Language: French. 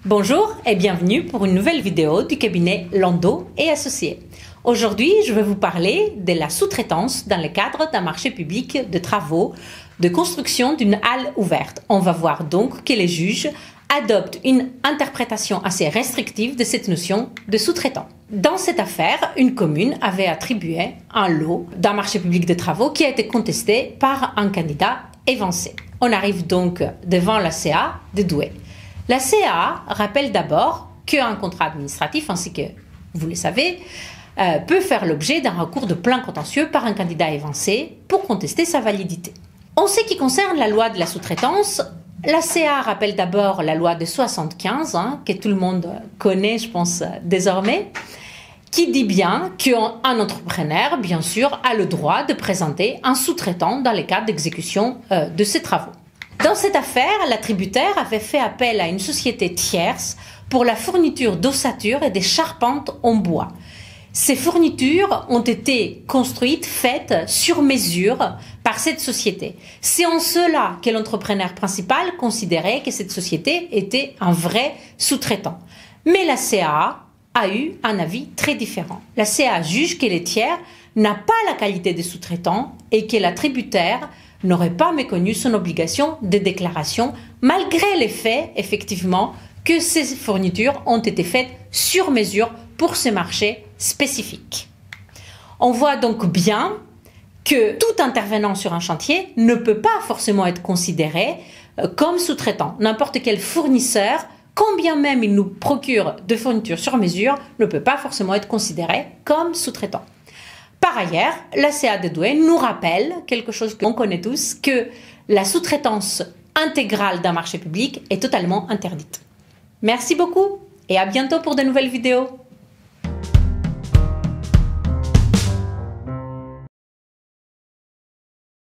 Bonjour et bienvenue pour une nouvelle vidéo du cabinet Landau et Associés. Aujourd'hui, je vais vous parler de la sous-traitance dans le cadre d'un marché public de travaux de construction d'une halle ouverte. On va voir donc que les juges adoptent une interprétation assez restrictive de cette notion de sous-traitant. Dans cette affaire, une commune avait attribué un lot d'un marché public de travaux qui a été contesté par un candidat évincé. On arrive donc devant la CA de Douai. La CA rappelle d'abord qu'un contrat administratif, ainsi que vous le savez, peut faire l'objet d'un recours de plein contentieux par un candidat évincé pour contester sa validité. En ce qui concerne la loi de la sous-traitance, la CA rappelle d'abord la loi de 75, que tout le monde connaît, je pense, désormais, qui dit bien qu'un entrepreneur, bien sûr, a le droit de présenter un sous-traitant dans le cadre d'exécution de ses travaux. Dans cette affaire, l'attributaire avait fait appel à une société tierce pour la fourniture d'ossature et des charpentes en bois. Ces fournitures ont été construites, faites sur mesure par cette société. C'est en cela que l'entrepreneur principal considérait que cette société était un vrai sous-traitant. Mais la CA a eu un avis très différent. La CA juge que les tiers n'a pas la qualité de sous-traitant et que l'attributaire n'aurait pas méconnu son obligation de déclaration malgré les faits, effectivement, que ces fournitures ont été faites sur mesure pour ce marché spécifique. On voit donc bien que tout intervenant sur un chantier ne peut pas forcément être considéré comme sous-traitant. N'importe quel fournisseur, combien même il nous procure de fournitures sur mesure, ne peut pas forcément être considéré comme sous-traitant. Par ailleurs, la CA de Douai nous rappelle quelque chose qu'on connaît tous, que la sous-traitance intégrale d'un marché public est totalement interdite. Merci beaucoup et à bientôt pour de nouvelles vidéos.